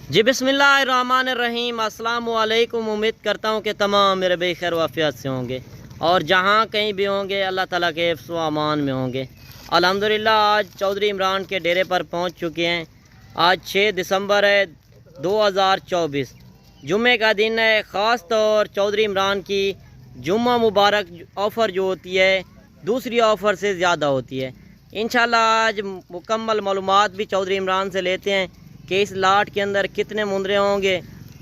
جی बिस्मिल्लाहिर्रहमानिर्रहीम अस्सलाम वालेकुम। उम्मीद करता हूँ कि तमाम मेरे भाई खैर वाफियत से होंगे और जहाँ कहीं भी होंगे अल्लाह ताला के हिफ्ज़ व अमान में होंगे। अल्हम्दुलिल्लाह आज चौधरी इमरान के डेरे पर पहुँच चुके हैं। आज 6 दिसंबर है 2024, जुम्मे का दिन है। ख़ास तौर चौधरी इमरान की जुम्मा मुबारक ऑफ़र जो होती है दूसरी ऑफ़र से ज़्यादा होती है। इंशाल्लाह आज मुकम्मल मालूमात भी चौधरी इमरान से लेते हैं कि इस लाट के अंदर कितने मुंदरे होंगे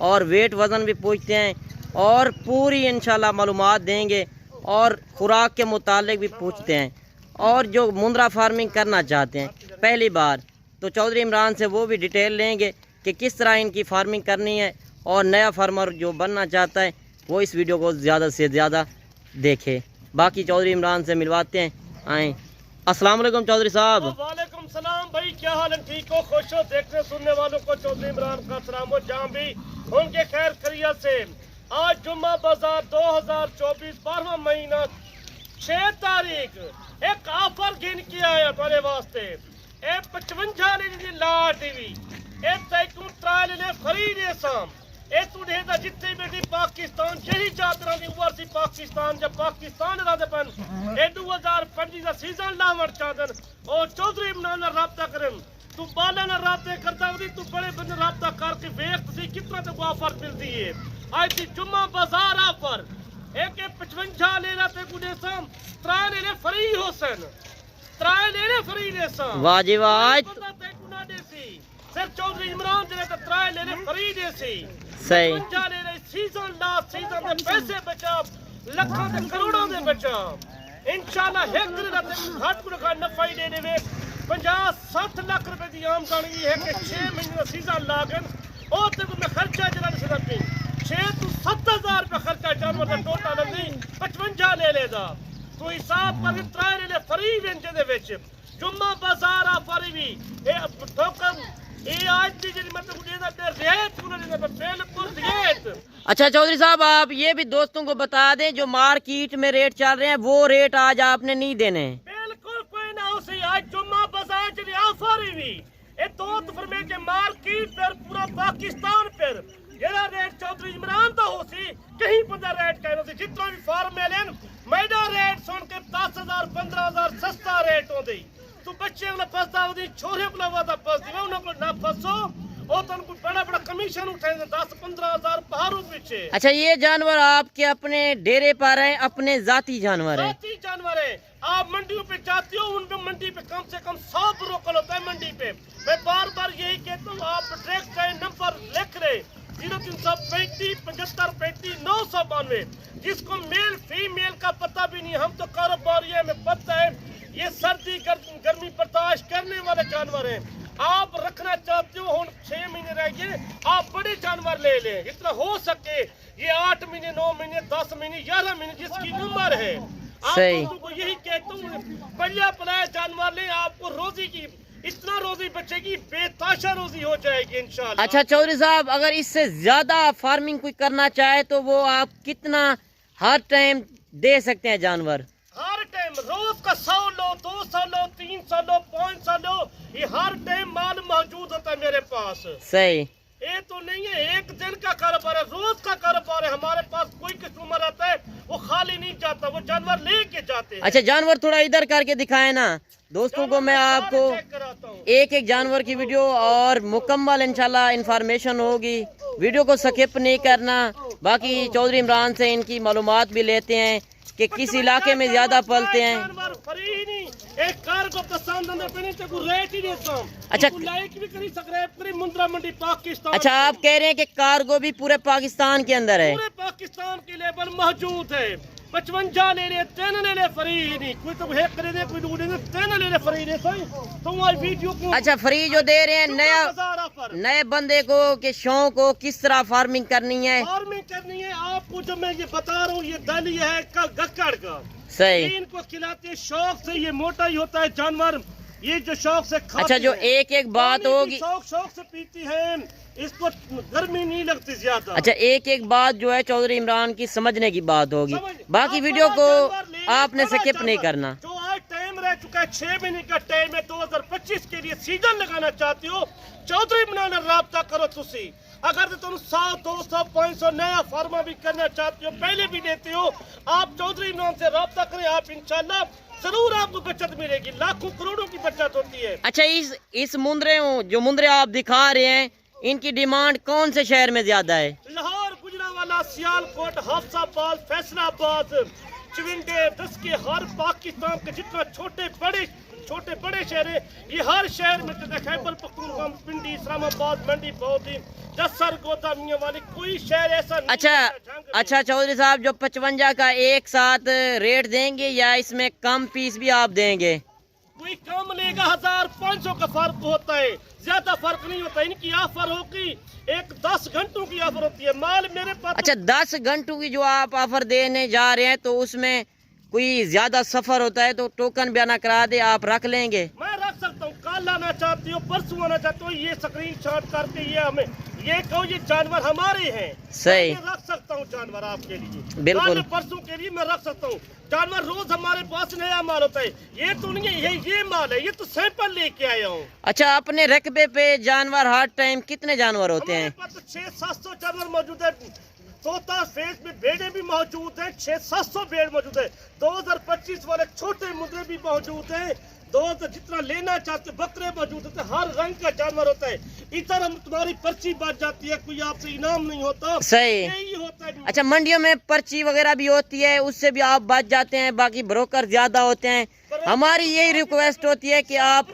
और वेट वज़न भी पूछते हैं और पूरी इंशाल्लाह मालूमात देंगे और ख़ुराक के मुतालिक भी पूछते हैं। और जो मुंदरा फार्मिंग करना चाहते हैं पहली बार तो चौधरी इमरान से वो भी डिटेल लेंगे कि किस तरह इनकी फार्मिंग करनी है। और नया फार्मर जो बनना चाहता है वो इस वीडियो को ज़्यादा से ज़्यादा देखे। बाकी चौधरी इमरान से मिलवाते हैं, आएँ। अस्सलाम वालेकुम चौधरी साहब। वालेकुम सलाम भाई, क्या हाल है? ठीक हो? खुश हो? देखने सुनने वालों को चौधरी इमरान का सलाम हो, जहाँ भी उनके खैर खैरियत से। आज जुम्मा बाजार 2024 12वां महीना 6 तारीख एक ऑफर गिन के आया तुम्हारे वास्ते। ए 55 ने लाट दी ए तैकू ट्रायल ने खरीदे साम ए तुझे दा जितने बेटी पाकिस्तान यही चादरा दी उवर सी पाकिस्तान जब पाकिस्तान रादे पन ए 2025 दा सीजन लावण चादर और चौधरी इमरान राब्ता करन तू बाला ना राब्ते करता वदी तू बड़े बंदे राब्ता करके वेख सी कितना ते ऑफर मिलती है। आज दी जुम्मा बाजार ऑफर एक 55 ले राते गुडे साम त्राय ले फ्री होसन त्राय ले फ्री दे साम वाह जी वाह। ते गुना दे सी सर चौधरी इमरान जे ते त्राय ले फ्री दे सी सही सीजन लास्ट सीजन दे पैसे बचा लाखों दे करोड़ों दे बचा इंशाल्लाह एक दिन दा घाट को का नफा ही दे देवे 50-60 लाख रुपए दी आमदनी है कि 6 महीने का सीजन लागन और ते में खर्चा जरा से पे 6 to 7,000 रुपए खर्चा जानवर दा टोटल नहीं 55 ले लेदा तो हिसाब कर ट्रायल ले फ्री वेंज दे विच जुम्मा बाजार आ फरी भी ए ठोकन ए आज दी जी मतलब उड़े दा रेट उन्होंने बिल्कुल रेट। अच्छा चौधरी साहब आप ये भी दोस्तों को बता दें जो मार्केट में रेट चल रहे हैं वो रेट आज आपने नहीं देने। बिल्कुल कोई ना हो सी आज जुम्मा बाजार जी ऑफर ही भी ए दो फरमे के मार्केट पर पूरा पाकिस्तान पर जेड़ा रेट चौधरी इमरान दा हो सी कहीं पर रेट कहनो सी जितना भी फार्म मिलन मैदा रेट सुन के 10,000 15,000 सस्ता रेट होंदी तू बच्चे ने फसदा ओदी छोरे को वादा फसदी उन को ना फसो और तन को बड़ा बड़ा कमीशन उठाए 10-15,000 पहाड़ों पीछे। अच्छा ये जानवर आपके अपने डेरे पर हैं, अपने जाती जानवर हैं? जाती जानवर है। आप मंडियों पे जाते हो उन पे मंडी पे कम से कम 100 ब्रोकर होता है मंडी पे। मैं बार बार यही कहता हूँ आप डायरेक्ट का नंबर लिख रहे 0335 75 35 992 जिसको मेल फीमेल का पता भी नहीं हम तो कारोबारी है हमें पता है ये सर्दी गर्मी बर्दाश्त करने वाले जानवर हैं। आप रखना चाहते हो 6 महीने रह गए आप बड़े जानवर ले लें जितना हो सके ये 8 महीने 9 महीने 10 महीने 11 महीने जिसकी उम्र है आप को यही कहता हूँ बढ़िया पलाया जानवर लें आपको रोजी की इतना रोजी बचेगी बेताशा रोजी हो जाएगी इंशाल्लाह। अच्छा चौधरी साहब अगर इससे ज्यादा फार्मिंग कोई करना चाहे तो वो आप कितना हर टाइम दे सकते हैं जानवर? हर टाइम रोज का 100 लो 200 लो 300 लो 500 लो ये हर टाइम माल मौजूद होता है मेरे पास। सही ये तो नहीं है एक दिन का कारोबार है रोज का कारोबार है हमारे पास कोई कस्टमर आता है वो खाली नहीं जाता वो जानवर लेके जाते हैं। अच्छा जानवर थोड़ा इधर करके दिखाए ना दोस्तों को मैं आपको एक एक जानवर की वीडियो और मुकम्मल इंशाल्लाह इंफॉर्मेशन होगी वीडियो को स्किप नहीं करना। बाकी चौधरी इमरान से इनकी मालूमात भी लेते हैं कि किस इलाके में ज्यादा पलते हैं। एक कार को पसंद रेट ही देता हूं। अच्छा लाइक भी करी सब्सक्राइब करी मुंद्रा मंडी पाकिस्तान। अच्छा आप कह रहे हैं कि कार्गो भी पूरे पाकिस्तान के अंदर है? पूरे पाकिस्तान के लेवल मौजूद है 55 ले ले 3 ले ले फ्री नहीं कोई तो है करे दे कोई दूर 3 ले ले फ्री दे तुम आज वीडियो को। अच्छा फ्री जो दे रहे हैं नए बंदे को कि शौक को किस तरह फार्मिंग करनी है आपको जो मैं ये बता रहा हूँ ये दली है गक्कड़ का सही इनको खिलाते हैं शौक से ये मोटा ही होता है जानवर ये जो शौक से खाते। अच्छा जो एक एक बात होगी शौक से पीती है इसको गर्मी नहीं लगती ज्यादा। अच्छा एक एक बात जो है चौधरी इमरान की समझने की बात होगी बाकी वीडियो को आपने स्किप नहीं करना। जो आज टाइम रह का 6 महीने का टाइम है 2025 के लिए सीजन लगाना चाहते हो चौधरी इमरान नाल राब्ता करो तुसी अगर तुम 100 200 500 नया फार्मा भी करना चाहते हो पहले भी देते हो आप चौधरी इमरान से राब्ता करें आप इंशाल्लाह जरूर आपको बचत मिलेगी लाखों करोड़ों की बचत होती है। अच्छा इस मुंदरे जो मुंदरे आप दिखा रहे हैं इनकी डिमांड कौन से शहर में ज्यादा है? लाहौर, गुजरांवाला, सियालकोट, हाफसाबाद, फैसलाबाद, चिविंडे, दसके हर पाकिस्तान के जितना छोटे बड़े शहर है ये हर शहर में खैबर पख्तूनख्वा, पिंडी, इस्लामाबाद, मंडी, बौद्ध, जसर, गोदा, मियांवाली कोई शहर ऐसा नहीं। अच्छा चौधरी साहब जो 55 का एक साथ रेट देंगे या इसमें कम पीस भी आप देंगे? कोई कम लेगा 1500 का फर्क होता है ज्यादा फर्क नहीं होता। इनकी ऑफर होगी एक 10 घंटों की ऑफर होती है माल मेरे पास। अच्छा 10 घंटों की जो आप ऑफर देने जा रहे हैं तो उसमें कोई ज्यादा सफर होता है तो टोकन बयाना करा दे आप रख लेंगे? मैं रख सकता हूँ कल आना चाहती हो परसों आना चाहते हो ये स्क्रीन शॉट करके ये हमें ये कहो ये जानवर हमारे हैं सही मैं रख सकता हूँ जानवर आपके लिए बिल्कुल परसों के लिए मैं रख सकता हूँ जानवर रोज हमारे पास नया माल होता है ये तो नहीं है ये माल है ये तो सैंपल लेके आया हूँ। अच्छा अपने रकबे पे जानवर हर टाइम कितने जानवर होते हैं? 600-700 जानवर मौजूद है तोता फेस में भेड़े भी मौजूद है 600-700 भेड़ मौजूद है 2025 वाले छोटे मुद्रे भी मौजूद है 2000 जितना लेना चाहते बकरे मौजूद होते हर रंग का जानवर होता है इधर हम तुम्हारी पर्ची बच जाती है कोई आपसे इनाम नहीं होता सही यही होता है। अच्छा मंडियों में पर्ची वगैरह भी होती है उससे भी आप बच जाते हैं बाकी ब्रोकर ज्यादा होते हैं हमारी यही रिक्वेस्ट होती है कि आप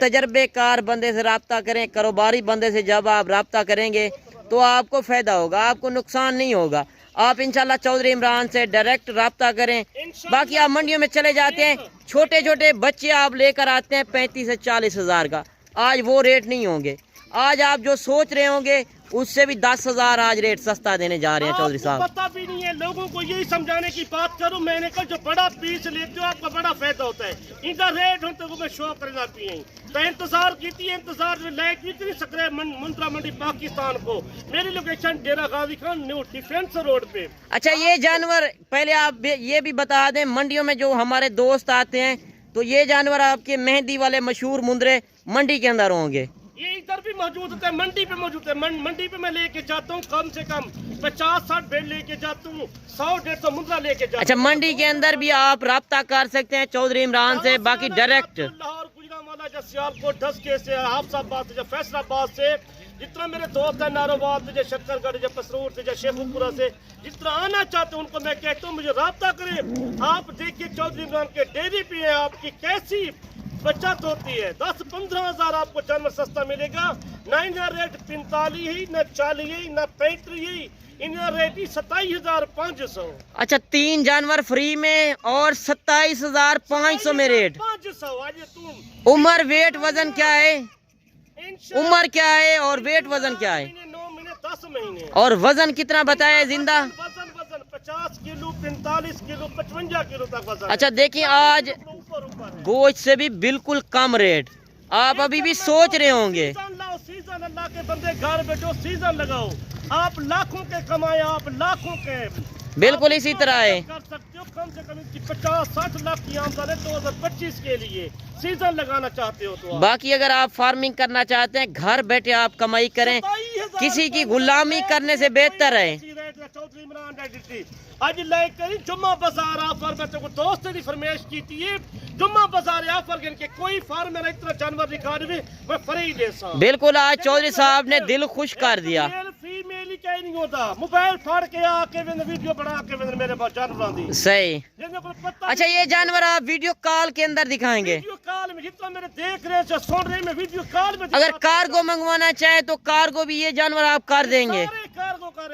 तजर्बेकार बंदे से राब्ता करें कारोबारी बंदे से जब आप राब्ता करेंगे तो आपको फायदा होगा आपको नुकसान नहीं होगा आप इंशाल्लाह चौधरी इमरान से डायरेक्ट राब्ता करें। बाकी आप मंडियों में चले जाते हैं छोटे छोटे बच्चे आप लेकर आते हैं 35 से 40 हजार का आज वो रेट नहीं होंगे आज आप जो सोच रहे होंगे उससे भी 10,000 आज रेट सस्ता देने जा रहे हैं चौधरी साहब। पता भी नहीं है लोगों को यही समझाने की बात करूं मैंने कहा जो बड़ा पीस लेते हो आपका बड़ा फायदा होता है इनका रेट होते को मैं शो करना पिए तो इंतजार की इंतजार लाइक भी नहीं सक रहे मुंद्रा मंडी पाकिस्तान को मेरी लोकेशन डेरा Ghazi Khan new defence road पे। अच्छा ये जानवर पहले आप ये भी बता दें मंडियों में जो हमारे दोस्त आते हैं तो ये जानवर आपके मेहंदी वाले मशहूर मुंद्रे मंडी के अंदर होंगे ये इधर भी मौजूद होता है मंडी पे मौजूद है मंडी पे मैं लेके जाता हूँ कम से कम 50-60 भेड़ लेके जाता हूँ 100-150 मुद्रा लेके जाता हूँ। अच्छा मंडी के अंदर भी आप राब्ता कर सकते हैं चौधरी इमरान से बाकी डायरेक्ट लाहौर गुजरांवाला सियालकोट धसके से हाफसाबाद से फैसलाबाद से जितना मेरे दोस्त है नारोबाद से शक्करगढ़ से पसरूर से शेखुपुरा से जितना आना चाहते हैं उनको मैं कहता हूँ मुझे राब्ता करें। आप देखिए चौधरी इमरान के डेयरी पे है आपकी कैसी बचत होती है 10-15 हजार आपको जानवर सस्ता मिलेगा ना इनका रेट 45 ही न 40 ही न 35 ही इनका रेट ही 27,500। अच्छा 3 जानवर फ्री में और 27,500 में रेट 500। आज तुम उम्र वेट वजन क्या है उम्र क्या है और वेट वजन क्या है 9 महीने 10 महीने और वजन कितना बताया जिंदा वजन 50 किलो 45 किलो 55 किलो तक वजन। अच्छा देखिए आज गोश्त से भी बिल्कुल कम रेट आप अभी भी सोच रहे होंगे सीजन अल्लाह के बंदे घर बैठो सीजन लगाओ आप लाखों के कमाए आप लाखों के बिल्कुल इसी तरह है कर सकते हो कम से कम 50-60 लाख की आमदनी 2025 के लिए सीजन लगाना चाहते हो तो बाकी अगर आप फार्मिंग करना चाहते हैं घर बैठे आप कमाई करें किसी की गुलामी करने से बेहतर है। चौधरी इमरान आज लाइक करी जुम्मा बाजार ऑफर बच्चों को दोस्त ने फरमाइश की थी जुम्मा बाजार ऑफर के कोई फार्म में इतना जानवर रिकॉर्ड में मैं फ्री दे सकता। बिल्कुल आज चौधरी साहब ने दिल खुश कर दिया फीमेल ही कहीं नहीं होता मोबाइल फाड़ के आके वीडियो बना के मेरे पास जानवर दी सही। अच्छा ये जानवर आप वीडियो कॉल के अंदर दिखाएंगे वीडियो कॉल में जितना मेरे देख रहे सुन रहे मैं वीडियो कॉल में अगर कार्गो मंगवाना चाहे तो कार्गो भी ये जानवर आप कर देंगे कार्गो का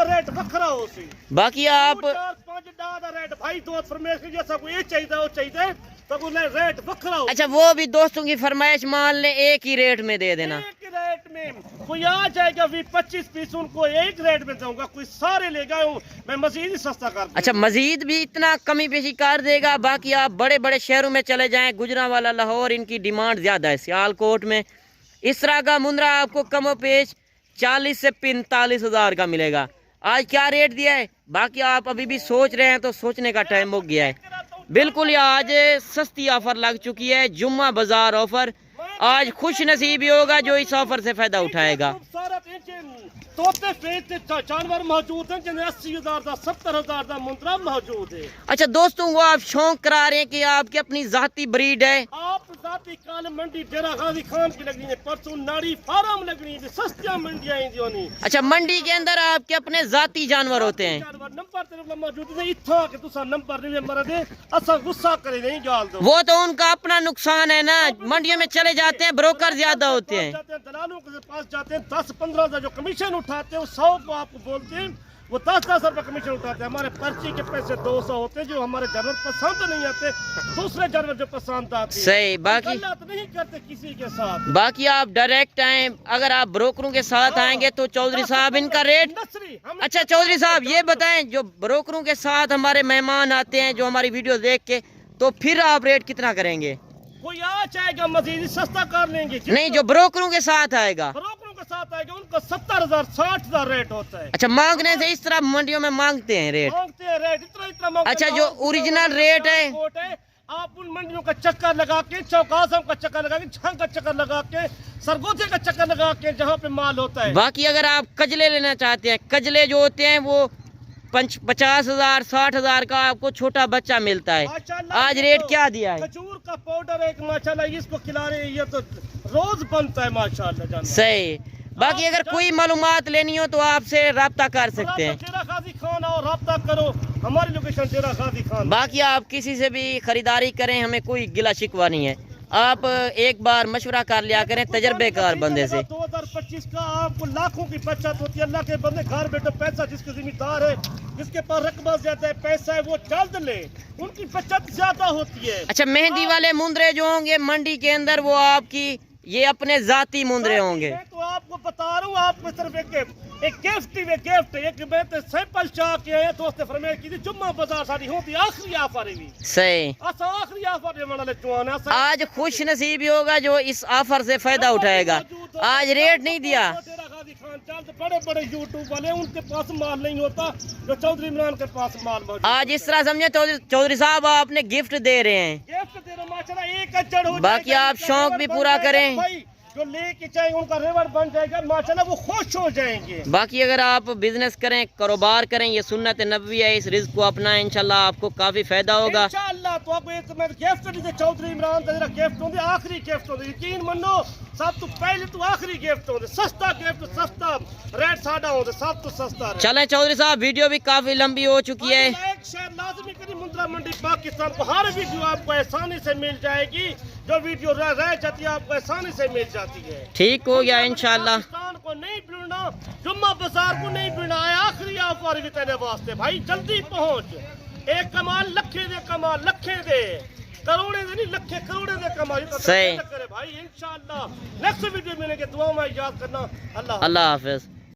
रेट वखरा हो सी बाकी आप 4-5 डादा रेट भाई दोस्त फरमाइश की जैसा कोई चाहिए वो चाहिए तो रेट वखरा हो। अच्छा वो भी दोस्तों की फरमाइश मान ले एक ही रेट में दे देना एक रेट में कोई आ जाएगा 25 पीस उनको एक रेट में दूंगा कोई सारे ले गए मैं मजीद ही सस्ता कर। अच्छा मजीद भी इतना कमी पेशी कर देगा बाकी आप बड़े बड़े शहरों में चले जाएं गुजरांवाला लाहौर इनकी डिमांड ज्यादा है सियालकोट में इस तरह का मुंद्रा आपको कमो पेश 40 से 45 हजार का मिलेगा। आज क्या रेट दिया है बाकी आप अभी भी सोच रहे हैं तो सोचने का टाइम हो गया है। بالکل یہ آج سستی آفر لگ چکی ہے، جمعہ بازار آفر. آج خوش نصیب ہی ہوگا جو اس آفر سے فائدہ اٹھائے گا. توتے پیٹ جانور موجود ہیں جنہیں 80,000 دا 70,000 دا منترا موجود ہے. اچھا دوستوں وہ آپ شوق کرا رہے ہیں کہ آپ کی اپنی ذاتی بریڈ ہے. آپ ذاتی کال منڈی ڈیرہ غازی خان کی لگنی ہے، پرسوں ناڑی فارم لگنی ہے، سستیاں منڈیاں ہیں دیونی. اچھا منڈی کے اندر آپ کے اپنے ذاتی جانور ہوتے ہیں. نمبر تیرے موجود ہے اتھا کہ تسا نمبر نہیں مرے اسا غصہ کرے نہیں گال دو. وہ تو ان کا اپنا نقصان ہے نا، منڈیوں میں چلے جاتے ہیں بروکر زیادہ ہوتے ہیں. دلالوں کے پاس جاتے ہیں 10-15 کا جو کمیشن اٹھاتے ہیں وہ 100 کو آپ کو بولتے ہیں، وہ 10-10 روپے کمیشن اٹھاتے ہیں. ہمارے پرچی کے پیسے 200 ہوتے ہیں جو ہمارے جانور پسند نہیں آتے، دوسرے جانور جو پسند آتے ہیں. صحیح. باقی غلط نہیں کرتے کسی کے ساتھ. باقی آپ ڈائریکٹ آئیں، اگر آپ بروکروں کے ساتھ آئیں گے تو چودھری صاحب ان کا ریٹ. اچھا چودھری صاحب یہ بتائیں جو بروکروں کے ساتھ ہمارے مہمان آتے ہیں جو ہماری ویڈیو دیکھ کے، تو پھر آپ ریٹ کتنا کریں گے؟ کوئی آ چاہے گا مزید سستا کر لیں گے. نہیں جو بروکروں کے ساتھ آئے گا، بروکروں کے ساتھ آئے گا ان کا 70,000 60,000 ریٹ ہوتا ہے. اچھا مانگنے سے اس طرح منڈیوں میں مانگتے ہیں ریٹ. مانگتے ہیں ریٹ اتنا مانگتے ہیں. اچھا جو اوریجنل ریٹ ہے آپ ان منڈیوں کا چکر لگا کے، چوک اعظم کا چکر لگا کے، جھنگ کا چکر لگا کے، سرگوجے کا چکر لگا کے جہاں پہ مال ہوتا ہے. باقی اگر آپ کجلے لینا چاہتے ہیں، کجلے جو ہوتے ہیں وہ 50,000 60,000 کا آپ کو چھوٹا بچہ ملتا ہے. آج ریٹ کیا دیا ہے؟ کھجور کا پاؤڈر ایک ماشاءاللہ اس کو کھلا رہے ہیں، یہ تو روز بنتا ہے ماشاءاللہ جان. صحیح. باقی اگر کوئی معلومات لینی ہو تو آپ سے رابطہ کر سکتے ہیں. ڈیرہ غازی خان اور رابطہ کرو، ہماری لوکیشن ڈیرہ غازی خان. باقی آپ کسی سے بھی خریداری کریں، ہمیں کوئی گلا شکوہ نہیں ہے. آپ ایک بار مشورہ کر لیا کریں تجربے کار بندے سے. 2025 کا آپ کو لاکھوں کی بچت ہوتی ہے. اللہ کے بندے گھر بیٹھے پیسہ جس کے ذمہ دار ہے، جس کے پاس رقبہ زیادہ ہے، پیسہ ہے، وہ جلد لے، ان کی بچت زیادہ ہوتی ہے. اچھا مہندی والے مندرے جو ہوں گے منڈی کے اندر وہ آپ کی یہ اپنے ذاتی مندرے ہوں گے. تو آپ کو بتا رہا ہوں، آپ کو صرف ایک گفٹ ایک میں سیمپل چاہ کے آیا دوست فرمائے کی جمعہ بازار ساری ہوتی آخری آفر ہے. صحیح. آخری آفر ہے. آج خوش نصیب ہی ہوگا جو اس آفر سے فائدہ اٹھائے گا. آج ریٹ نہیں دیا. بڑے بڑے یوٹیوب والے ان کے پاس مال نہیں ہوتا جو چودھری عمران کے پاس مال موجود. آج اس طرح سمجھے چودھری صاحب آپ نے گفٹ دے رہے ہیں. باقی آپ شوق بھی پورا کریں. جو لے کے چاہیں ان کا ریوڑ بن جائے گا ماشاءاللہ، وہ خوش ہو جائیں گے. باقی اگر آپ بزنس کریں، کاروبار کریں، یہ سنت نبوی ہے، اس رزق کو اپنائیں، انشاءاللہ آپ کو کافی فائدہ ہوگا. انشاءاللہ. تو آپ کو ایک میں گفٹ دیتے چودھری عمران کا گفٹ ہوندے، آخری گفٹ ہوندے. یقین منو سب تو پہلے تو آخری گفٹ ہوندے، سستا گفٹ، سستا ریٹ ساڈا ہوندے، سب تو سستا ریٹ. چلیں چودھری صاحب ویڈیو بھی کافی لمبی ہو چکی ہے. ایک شہر لازمی کری مندرا منڈی پاکستان کو ہر ویڈیو آپ کو آسانی سے مل جائے گی. جو ویڈیو رہ جاتی ہے آپ کو آسانی سے مل جاتی ہے. ٹھیک ہو گیا انشاءاللہ. پاکستان کو نہیں بھولنا، جمعہ بازار کو نہیں بھولنا ہے. آخری آفر بھی تیرے واسطے بھائی، جلدی پہنچ. ایک کمال لکھے دے، کمال لکھے دے، کروڑے دے نہیں، لکھے کروڑے دے کمال. صحیح بھائی انشاءاللہ نیکسٹ ویڈیو ملیں گے. دعا میں یاد کرنا. اللہ حافظ.